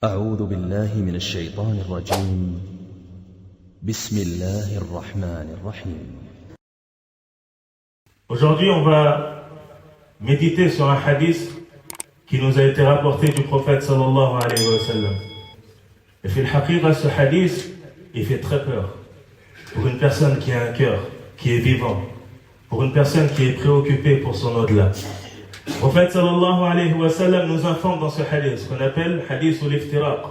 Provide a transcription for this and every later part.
أعوذ بالله من الشيطان الرجيم. بسم الله الرحمن الرحيم. Aujourd'hui, on va méditer sur un hadith qui nous a été rapporté du prophète sallallahu alayhi wa sallam. Et fil haqiqa, ce hadith, il fait très peur pour une personne qui a un cœur, qui est vivant, pour une personne qui est préoccupée pour son au-delà. Le prophète sallallahu alayhi wa sallam nous informe dans ce hadith, ce qu'on appelle hadith ul-iftiraq,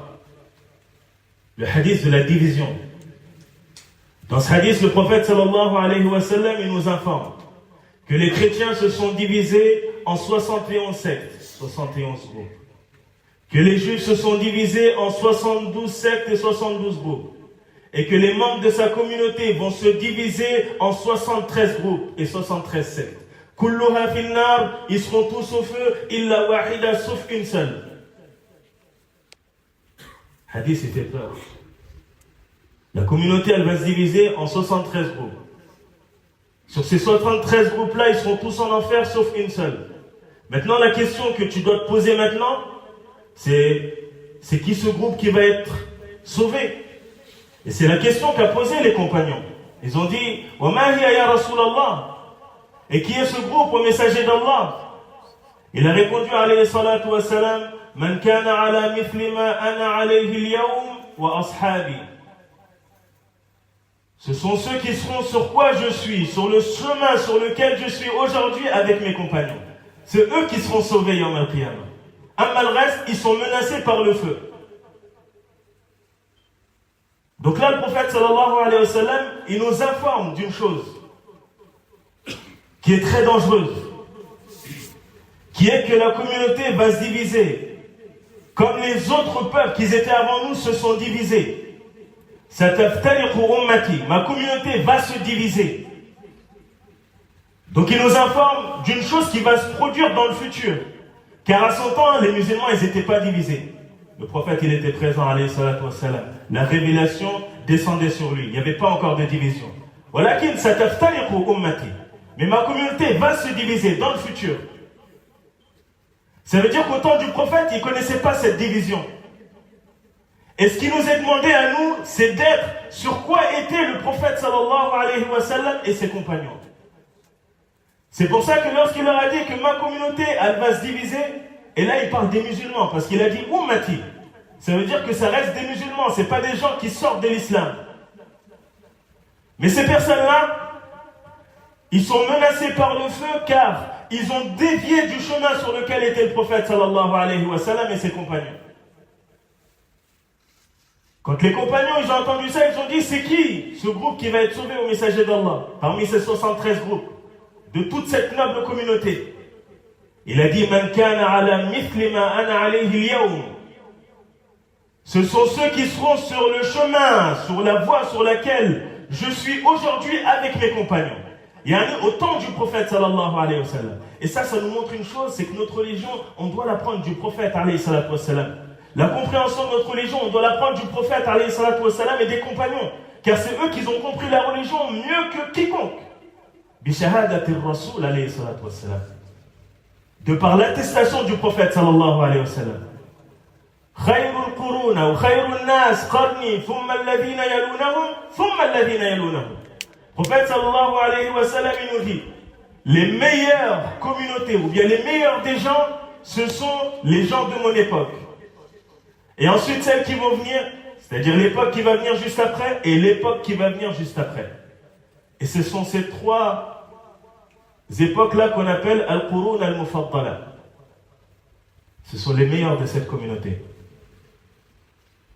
le hadith de la division. Dans ce hadith, le prophète sallallahu alayhi wa sallam, il nous informe que les chrétiens se sont divisés en 71 sectes, 71 groupes. Que les juifs se sont divisés en 72 sectes et 72 groupes. Et que les membres de sa communauté vont se diviser en 73 groupes et 73 sectes. Kulluha fil nar, ils seront tous au feu, illa wahida, sauf une seule. Hadith, c'était peur. La communauté, elle va se diviser en 73 groupes. Sur ces 73 groupes-là, ils seront tous en enfer, sauf une seule. Maintenant, la question que tu dois te poser maintenant, c'est qui ce groupe qui va être sauvé? Et c'est la question qu'a posée les compagnons. Ils ont dit, wa ma hiya ya Rasulallah? Et qui est ce groupe au messager d'Allah? Il a répondu, alayhi salatu wa salam, man kana ala mithli ma ana alayhi al-yawm wa ashabi. Ce sont ceux qui seront sur quoi je suis, sur le chemin sur lequel je suis aujourd'hui avec mes compagnons. C'est eux qui seront sauvés yawm al-qiyamah. Amma le reste, ils sont menacés par le feu. Donc là, le prophète sallallahu alayhi wa sallam, il nous informe d'une chose qui est très dangereuse, qui est que la communauté va se diviser, comme les autres peuples qui étaient avant nous se sont divisés. Sataftariqu ummati, ma communauté va se diviser. Donc il nous informe d'une chose qui va se produire dans le futur. Car à son temps, les musulmans, ils n'étaient pas divisés. Le prophète, il était présent, alayhi salatu wa salam. La révélation descendait sur lui. Il n'y avait pas encore de division. Walakin sataftariqu ummati. Mais ma communauté va se diviser dans le futur. Ça veut dire qu'au temps du prophète, il ne connaissait pas cette division. Et ce qui nous est demandé à nous, c'est d'être sur quoi était le prophète sallallahu alayhi wa sallam et ses compagnons. C'est pour ça que lorsqu'il leur a dit que ma communauté, elle va se diviser, et là il parle des musulmans, parce qu'il a dit ummati. Ça veut dire que ça reste des musulmans, ce n'est pas des gens qui sortent de l'islam. Mais ces personnes-là, ils sont menacés par le feu car ils ont dévié du chemin sur lequel était le prophète sallallahu alayhi wa sallam et ses compagnons. Quand les compagnons ils ont entendu ça, ils ont dit c'est qui ce groupe qui va être sauvé au messager d'Allah parmi ces 73 groupes de toute cette noble communauté? Il a dit man kana ala mithli ma ana alayhi al-yawm. Ce sont ceux qui seront sur le chemin, sur la voie sur laquelle je suis aujourd'hui avec mes compagnons. Il y a au temps du prophète sallallahu alayhi wa sallam. Et ça nous montre une chose, c'est que notre religion, on doit l'apprendre du prophète alayhi salatu wa sallam. La compréhension de notre religion, on doit l'apprendre du prophète alayhi salatu wa sallam et des compagnons. Car c'est eux qui ont compris la religion mieux que quiconque. Bishahadati rasoul alayhi salatu wa sallam. De par l'attestation du prophète sallallahu alayhi wa sallam. Khayrul quruna ou khayrul nas qarni thumma alladhina yalunahum thumma alladhina yalunahum. Le prophète sallallahu alayhi wa sallam, il nous dit les meilleures communautés ou bien les meilleurs des gens, ce sont les gens de mon époque. Et ensuite celles qui vont venir, c'est-à-dire l'époque qui va venir juste après et l'époque qui va venir juste après. Et ce sont ces trois époques-là qu'on appelle al-qurun al-mufaddala. Ce sont les meilleurs de cette communauté.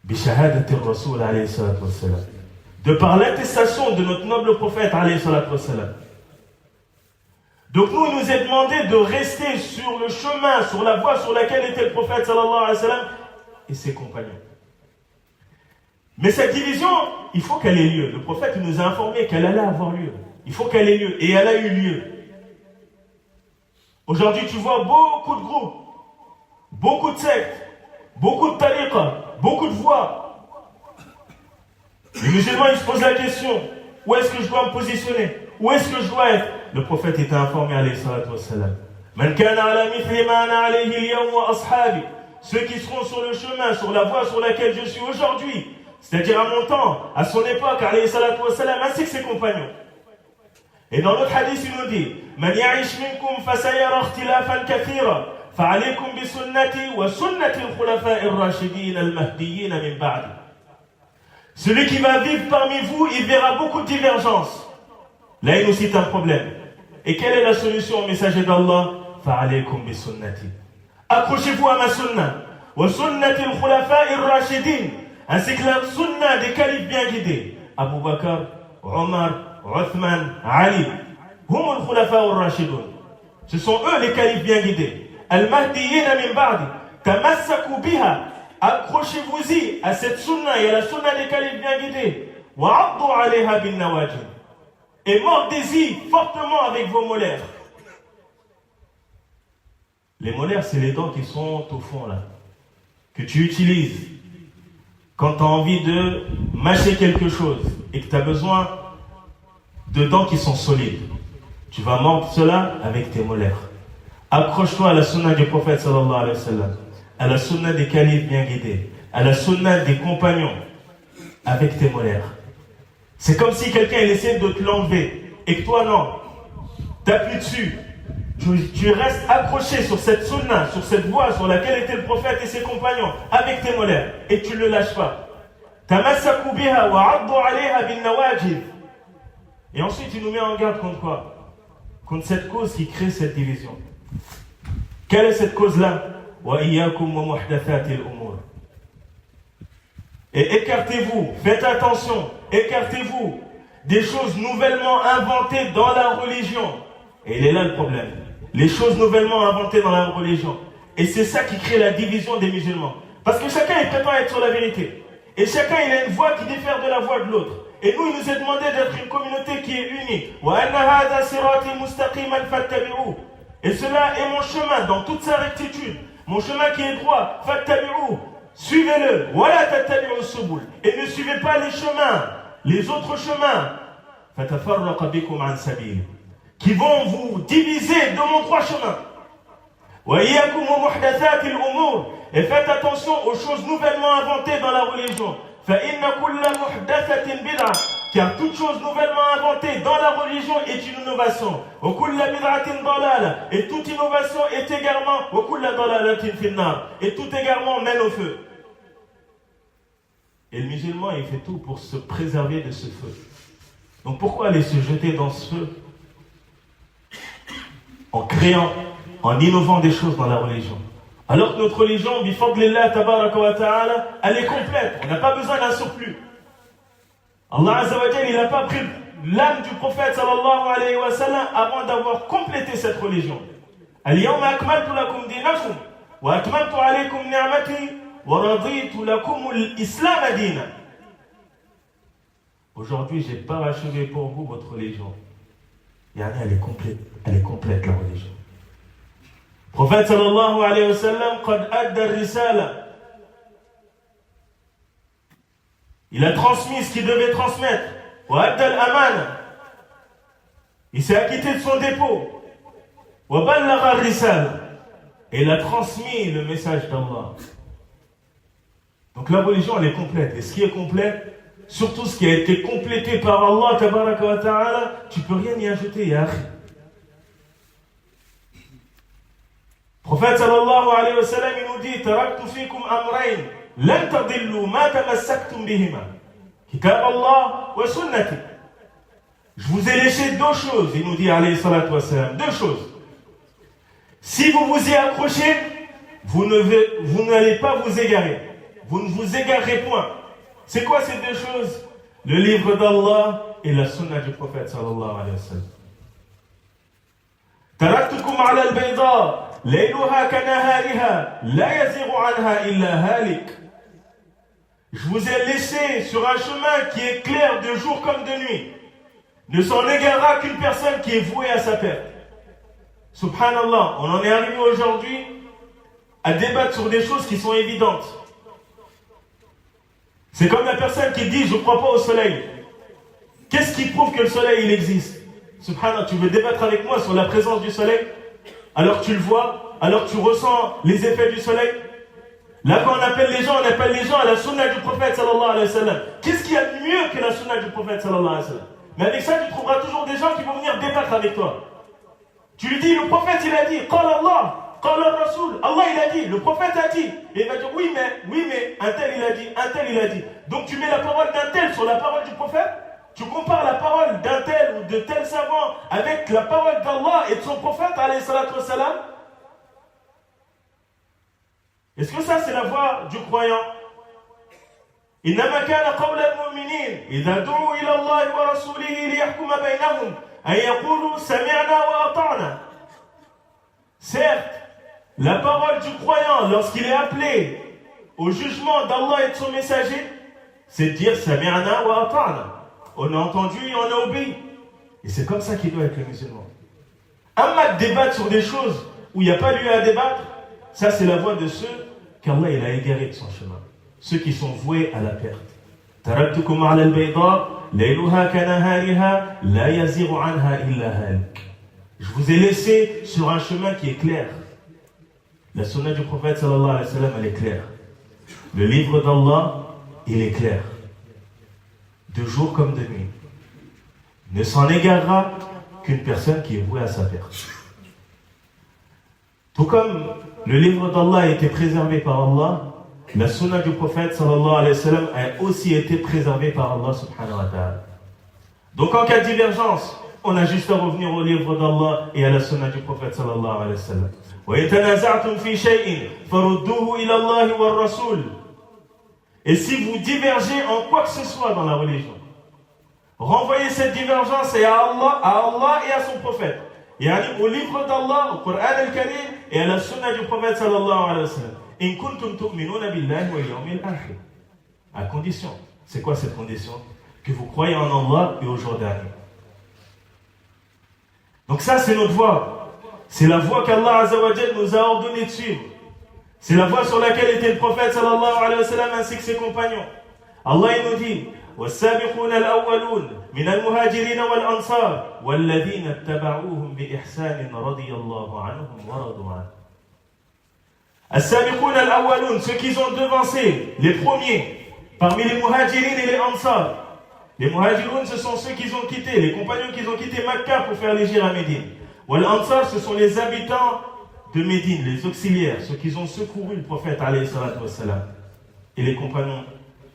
Bishahadati rasoul alayhi salatu wa sallam. De par l'attestation de notre noble prophète, alayhi salatu wa salam. Donc nous, il nous est demandé de rester sur le chemin, sur la voie sur laquelle était le prophète, sallallahu alayhi wa sallam, et ses compagnons. Mais cette division, il faut qu'elle ait lieu. Le prophète il nous a informé qu'elle allait avoir lieu. Il faut qu'elle ait lieu, et elle a eu lieu. Aujourd'hui, tu vois beaucoup de groupes, beaucoup de sectes, beaucoup de tariqa, beaucoup de voix. Les musulmans, ils se posent la question, où est-ce que je dois me positionner? Où est-ce que je dois être? Le prophète était informé, alayhi salatu wa salam. Man kana ala mithli ma ana alayhi al-yawm wa ashabi. ceux qui seront sur le chemin, sur la voie sur laquelle je suis aujourd'hui, c'est-à-dire à mon temps, à son époque, alayhi salatu wassalam, ainsi que ses compagnons. Et dans l'autre hadith, il nous dit Man ya'ish minkum fasayara ikhtilafan kathira fa'alaykum bi sunnati wa sunnati al-khulafa'i ar-rashidin al-mahdiyyin min ba'di. Celui qui va vivre parmi vous, il verra beaucoup de divergences. Là, il nous cite un problème. Et quelle est la solution au messager d'Allah? Fa'alaykum bi sunnati. Accrochez-vous à ma sunna. Wa sunnati al-khulafa'i ar-rashidin. Ainsi que la sunna des califes bien guidés. Abu Bakr, Omar, Uthman, Ali. Hum al-khulafa ar-rashidun. Ce sont eux les califes bien guidés. Al-mahdiyyin min ba'di. Tamassaku biha. Accrochez-vous-y à cette sunna et à la sunna des califes bien guidés. Wa 'addu 'alayha bin nawajid. Et mordez-y fortement avec vos molaires. Les molaires, c'est les dents qui sont au fond là, que tu utilises quand tu as envie de mâcher quelque chose et que tu as besoin de dents qui sont solides. Tu vas mordre cela avec tes molaires. Accroche-toi à la sunna du prophète sallallahu alayhi wa sallam, à la sunna des califes bien guidés, à la sunna des compagnons avec tes molaires. C'est comme si quelqu'un essayait de te l'enlever et que toi non, t'appuies dessus. Tu restes accroché sur cette sunna, sur cette voie sur laquelle était le prophète et ses compagnons, avec tes molaires, et tu ne le lâches pas. Tamassaku biha wa 'addu 'alayha bin nawajid. Et ensuite, il nous met en garde contre quoi? Contre cette cause qui crée cette division. Quelle est cette cause-là? Wa iyyakum wa muhdathatil umur. Et écartez-vous, faites attention, écartez-vous des choses nouvellement inventées dans la religion. Et il est là le problème. Les choses nouvellement inventées dans la religion. Et c'est ça qui crée la division des musulmans. Parce que chacun il prétend être sur la vérité. Et chacun il a une voix qui diffère de la voix de l'autre. Et nous il nous est demandé d'être une communauté qui est unie. Et cela est mon chemin dans toute sa rectitude. Mon chemin qui est droit. Fattabi'u. Suivez-le. Et ne suivez pas les chemins, les autres chemins. Fatafarraqa bikum an sabili, qui vont vous diviser de mon droit chemin. Et faites attention aux choses nouvellement inventées dans la religion. Car toute chose nouvellement inventée dans la religion est une innovation. Et toute innovation est également. Et tout également mène au feu. Et le musulman, il fait tout pour se préserver de ce feu. Donc pourquoi aller se jeter dans ce feu? En créant, en innovant des choses dans la religion. Alors que notre religion, bifadlillah tabaraka wa ta'ala, elle est complète. On n'a pas besoin d'un surplus. Allah Azza wa Jalla, il n'a pas pris l'âme du prophète sallallahu alayhi wa sallam avant d'avoir complété cette religion. Al-yawma akmaltu lakum dinakum wa atmamtu alaykum ni'mati wa raditu lakum al-islam dina. Aujourd'hui, j'ai parachevé pour vous votre religion. Yani, elle est complète la religion. Le prophète sallallahu alayhi wa sallam qad adda risala. Il a transmis ce qu'il devait transmettre. Wa adda al-amana. Il s'est acquitté de son dépôt. Wa ballagha risala. Et il a transmis le message d'Allah. Donc la religion, elle est complète. Et ce qui est complet, surtout ce qui a été complété par Allah tabaraka wa ta'ala, tu peux rien y ajouter, ya akhi. Le prophète sallallahu alayhi wa sallam, il nous dit taraktu fikum amrayn lan tadillu ma tamassaktum bihima kitab Allah wa sunnati. Je vous ai laissé deux choses, il nous dit alayhi salatu wa sallam, deux choses. Si vous vous y accrochez, vous n'allez pas vous égarer. Vous ne vous égarez point. C'est quoi ces deux choses? Le livre d'Allah et la sunna du prophète sallallahu alayhi wa sallam. Taraktukum ala al-bayda layluha kanahariha la yaziru anha illa halik. Je vous ai laissé sur un chemin qui est clair de jour comme de nuit. Ne s'en égarera qu'une personne qui est vouée à sa perte. Subhanallah, on en est arrivé aujourd'hui à débattre sur des choses qui sont évidentes. C'est comme la personne qui dit « je ne crois pas au soleil ». Qu'est-ce qui prouve que le soleil il existe? Subhanallah, tu veux débattre avec moi sur la présence du soleil? Alors tu le vois, alors tu ressens les effets du soleil? Là, quand on appelle les gens à la sunna du prophète sallallahu alayhi wa sallam. Qu'est-ce qu'il y a de mieux que la sunna du prophète sallallahu alayhi wa sallam? Mais avec ça, tu trouveras toujours des gens qui vont venir débattre avec toi. Tu lui dis, le prophète il a dit, Qala Allah, Qala Rasul, Allah il a dit, le prophète a dit. Et il va dire, oui mais, un tel il a dit, un tel il a dit. Donc tu mets la parole d'un tel sur la parole du prophète, tu compares la parole d'un tel ou de tel savant avec la parole d'Allah et de son prophète, alayhi salatu wassalam. Est-ce que ça c'est la voie du croyant? إنما كان قول المؤمنين إذا دعوا إلى الله ورسوله ليحكم بينهم أن يقولوا سمعنا وأطعنا. Certes, la parole du croyant lorsqu'il est appelé au jugement d'Allah et de son messager, c'est de dire sami'na wa ata'na. On a entendu et on a obéi. Et c'est comme ça qu'il doit être le musulman. Amma de débattre sur des choses où il n'y a pas lieu à débattre, ça c'est la voie de ceux qu'Allah il a égaré de son chemin. Ceux qui sont voués à la perte. Taraktukum ala al-bayda, layluha kanahariha, la yaziru anha illa halik. Je vous ai laissé sur un chemin qui est clair. La sunna du prophète sallallahu alayhi wa sallam, elle est claire. Le livre d'Allah, il est clair. De jour comme de nuit. Ne s'en égarera qu'une personne qui est vouée à sa perte. Tout comme le livre d'Allah a été préservé par Allah, la sunna du prophète sallallahu alayhi wa sallam a aussi été préservée par Allah subhanahu wa ta'ala. Donc en cas de divergence, on a juste à revenir au livre d'Allah et à la sunna du prophète sallallahu alayhi wa sallam. وَيَتَنَازَعْتُمْ فِي شَيْءٍ فَرُدُّوهُ إِلَى اللَّهِ وَالرَّسُولِ. Et si vous divergez en quoi que ce soit dans la religion, renvoyez cette divergence à Allah et à son prophète. Et au livre d'Allah, au Coran al-Karim et à la sunna du prophète sallallahu alayhi wa sallam. In kuntum tu'minuna billahi wal yawmil akhir. À condition. C'est quoi cette condition? Que vous croyez en Allah et au jour dernier. Donc ça c'est notre voie. C'est la voie qu'Allah Azza wa Jal nous a ordonné de suivre. C'est la voie sur laquelle était le prophète sallallahu alayhi wa sallam ainsi que ses compagnons. Allah il nous dit والسابقون الأولون من المهاجرين والأنصار والذين اتبعوهم بإحسان رضي الله عنهم ورضوا عنه. السابقون الأولون, ceux qui ont devancé, les premiers, parmi les muhajirin et les ansar. Les muhajiroun, ce sont ceux qui ont quitté, les compagnons qui ont quitté Makkah pour faire l'hijra à Médine. Wal ansar, ce sont les habitants de Médine, les auxiliaires, ceux qui ont secouru le prophète alayhi salatu wassalam. Et les compagnons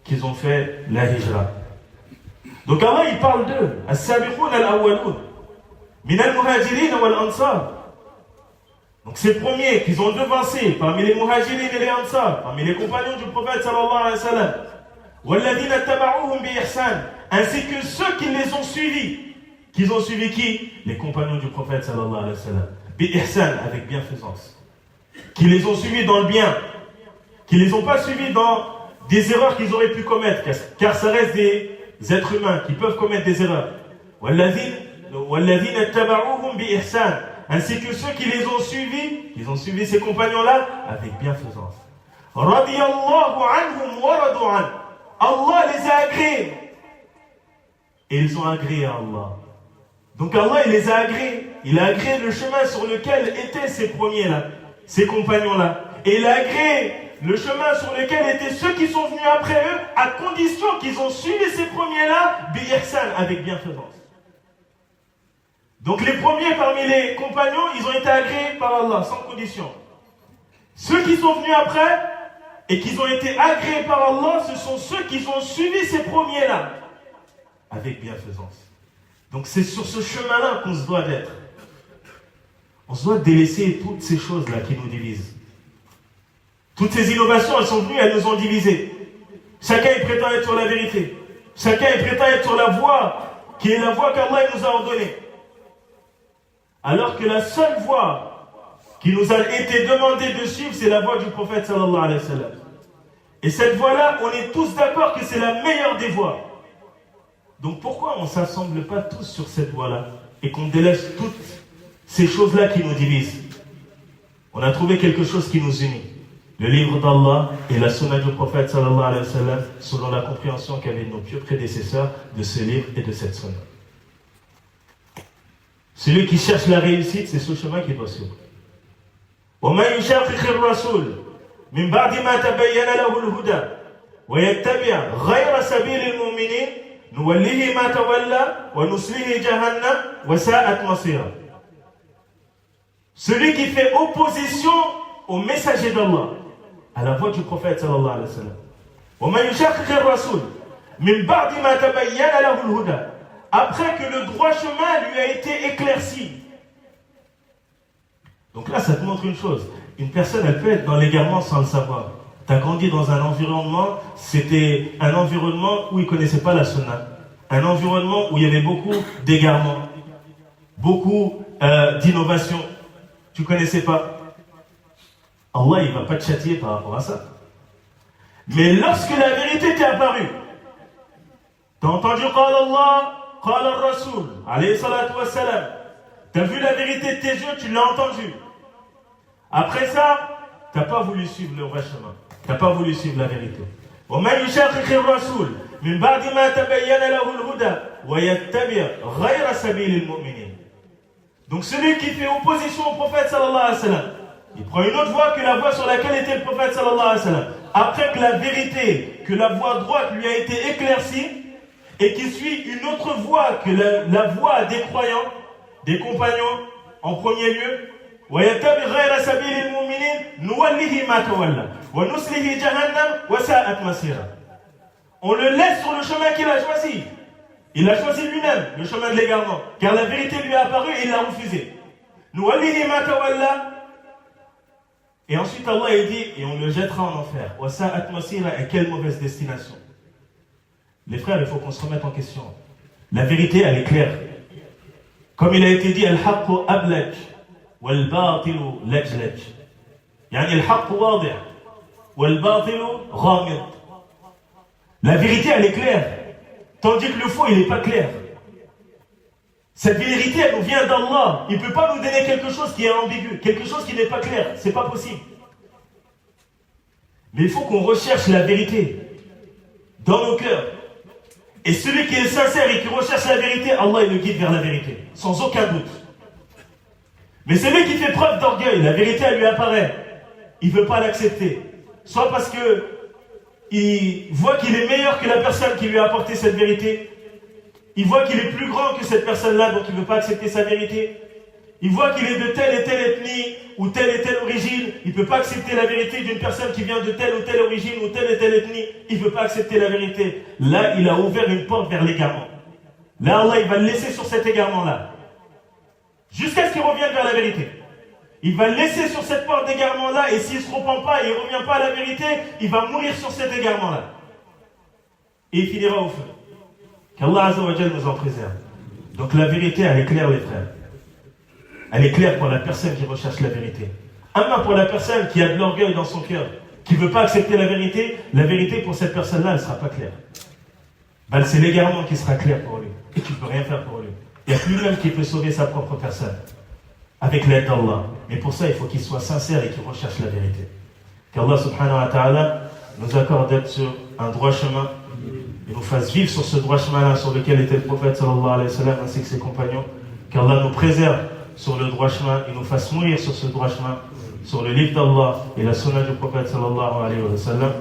qui ont fait la hijra. Donc Allah il parle d'eux, as-sabiqoun al-awwaloun, min al-muhajirin wal-ansar. Donc ces premiers qu'ils ont devancé parmi les muhajirin et les ansar, parmi les compagnons du prophète sallallahu alayhi wa sallam, walladhina taba'uhum bi ihsan, ainsi que ceux qui les ont suivis. Qu'ils ont suivi qui? Les compagnons du prophète sallallahu alayhi wa sallam. Bi ihsan, avec bienfaisance. Qui les ont suivis dans le bien. Qui les ont pas suivis dans des erreurs qu'ils auraient pu commettre, car ça reste des êtres humains qui peuvent commettre des erreurs. Walladhina taba'uhum bi ihsan, ainsi que ceux qui les ont suivis, ils ont suivi ces compagnons-là avec bienfaisance. Radiyallahu anhum wa radu an. Allah les a agréés. Et ils ont agréé à Allah. Donc Allah il les a agréés. Il a agréé le chemin sur lequel étaient ces premiers-là, ces compagnons-là. Et il a agréé le chemin sur lequel étaient ceux qui sont venus après eux, à condition qu'ils ont suivi ces premiers-là, bi ihsan, avec bienfaisance. Donc les premiers parmi les compagnons, ils ont été agréés par Allah, sans condition. Ceux qui sont venus après, et qui ont été agréés par Allah, ce sont ceux qui ont suivi ces premiers-là, avec bienfaisance. Donc c'est sur ce chemin-là qu'on se doit d'être. On se doit délaisser toutes ces choses-là qui nous divisent. Toutes ces innovations, elles sont venues, elles nous ont divisés. Chacun est prétend être sur la vérité. Chacun est prétend être sur la voie, qui est la voie qu'Allah nous a ordonnée. Alors que la seule voie qui nous a été demandée de suivre, c'est la voie du prophète sallallahu alayhi wa sallam. Et cette voie-là, on est tous d'accord que c'est la meilleure des voies. Donc pourquoi on ne s'assemble pas tous sur cette voie-là et qu'on délaisse toutes ces choses-là qui nous divisent? On a trouvé quelque chose qui nous unit. Le livre d'Allah et la sunna du prophète sallallahu alayhi wa sallam, selon la compréhension qu'avaient nos pieux prédécesseurs de ce livre et de cette sunna. Celui qui cherche la réussite, c'est ce chemin qu'il doit suivre. وَمَنْ يُشَاقِقِ الرَّسُولِ من بعد ما تبين له الهدى ويتبع غير سبيل المؤمنين نوله ما تولى ونصله جهنم وساءت مصيرا. Celui qui fait opposition au messager d'Allah, à la voix du prophète sallallahu alayhi wa sallam. ومن يشاقق الرسول من بعد ما تبين له الهدى, après que le droit chemin lui a été éclairci. Donc là, ça te montre une chose. Une personne, elle peut être dans l'égarement sans le savoir. Tu as grandi dans un environnement, c'était un environnement où ils ne connaissaient pas la sunna. Un environnement où il y avait beaucoup d'égarements, beaucoup d'innovations. Tu ne connaissais pas. Allah, il ne va pas te châtier par rapport à ça. Mais lorsque la vérité t'est apparue, tu as entendu Qala Allah, Qala Rasul, alayhi salatu wassalam. Tu as vu la vérité de tes yeux, tu l'as entendu. Après ça, tu n'as pas voulu suivre le vrai chemin. Tu n'as pas voulu suivre la vérité. وَمَنْ يُشَاقِقِ الرَّسُولِ مِنْ بَعْدِ مَا تَبَيَّنَ لَهُ الْهُدَى وَيَتَّبِعْ غَيْرَ سَبِيلِ الْمُؤْمِنِينَ. Donc celui qui fait opposition au prophète sallallahu alayhi wa sallam, il prend une autre voie que la voie sur laquelle était le prophète sallallahu alayhi wa sallam. Après que la vérité, que la voie droite lui a été éclaircie, et qui suit une autre voie que la voie des croyants, des compagnons, en premier lieu, وَيَتَّبِعْ غَيْرَ سَبِيلِ الْمُؤْمِنِينَ نُوَلِّهِ مَا تَوَلَّى وَنُصْلِهِ جَهَنَّمَ وَسَاءَتْ مَصِيرًا. On le laisse sur le chemin qu'il a choisi. Il a choisi lui-même le chemin de l'égarement, car la vérité lui est apparue et il l'a refusé. نُوَلِّهِ مَا تَوَلَّى. Et ensuite Allah il dit, et on le jettera en enfer. وَسَاءَتْ مَصِيرًا. Et quelle mauvaise destination. Les frères, il faut qu'on se remette en question. La vérité, elle est claire. Comme il a été dit, al-haqqu ablaj wal-batilu lajlaj. Yani al-haqqu wadih wal-batilu ghamid. La vérité, elle est claire. Tandis que le faux, il n'est pas clair. Cette vérité, elle nous vient d'Allah. Il ne peut pas nous donner quelque chose qui est ambigu, quelque chose qui n'est pas clair. C'est pas possible. Mais il faut qu'on recherche la vérité dans nos cœurs. Et celui qui est sincère et qui recherche la vérité, Allah il le guide vers la vérité, sans aucun doute. Mais celui qui fait preuve d'orgueil, la vérité elle lui apparaît, il ne veut pas l'accepter. Soit parce qu'il voit qu'il est meilleur que la personne qui lui a apporté cette vérité, il voit qu'il est plus grand que cette personne-là, donc il ne veut pas accepter sa vérité. Il voit qu'il est de telle et telle ethnie ou telle et telle origine, il ne peut pas accepter la vérité d'une personne qui vient de telle ou telle origine ou telle et telle ethnie, il ne veut pas accepter la vérité. Là, il a ouvert une porte vers l'égarement. Là, Allah, il va le laisser sur cet égarement-là. Jusqu'à ce qu'il revienne vers la vérité. Il va le laisser sur cette porte d'égarement-là, et s'il ne se repent pas et il ne revient pas à la vérité, il va mourir sur cet égarement-là. Et il finira au feu. Qu'Allah Azza wa Jal nous en préserve. Donc la vérité, elle est claire, les frères. Elle est claire pour la personne qui recherche la vérité. Amma pour la personne qui a de l'orgueil dans son cœur, qui ne veut pas accepter la vérité pour cette personne-là, elle ne sera pas claire. Ben, c'est l'égarement qui sera clair pour lui. Et tu ne peux rien faire pour lui. Il n'y a que lui-même qui peut sauver sa propre personne. Avec l'aide d'Allah. Mais pour ça, il faut qu'il soit sincère et qu'il recherche la vérité. Qu'Allah subhanahu wa ta'ala nous accorde d'être sur un droit chemin et nous fasse vivre sur ce droit chemin-là sur lequel était le prophète sallallahu alayhi wa sallam ainsi que ses compagnons. Qu'Allah nous préserve sur le droit chemin et nous fasse mourir sur ce droit chemin, sur le livre d'Allah et la sunna du prophète sallallahu alayhi wa sallam.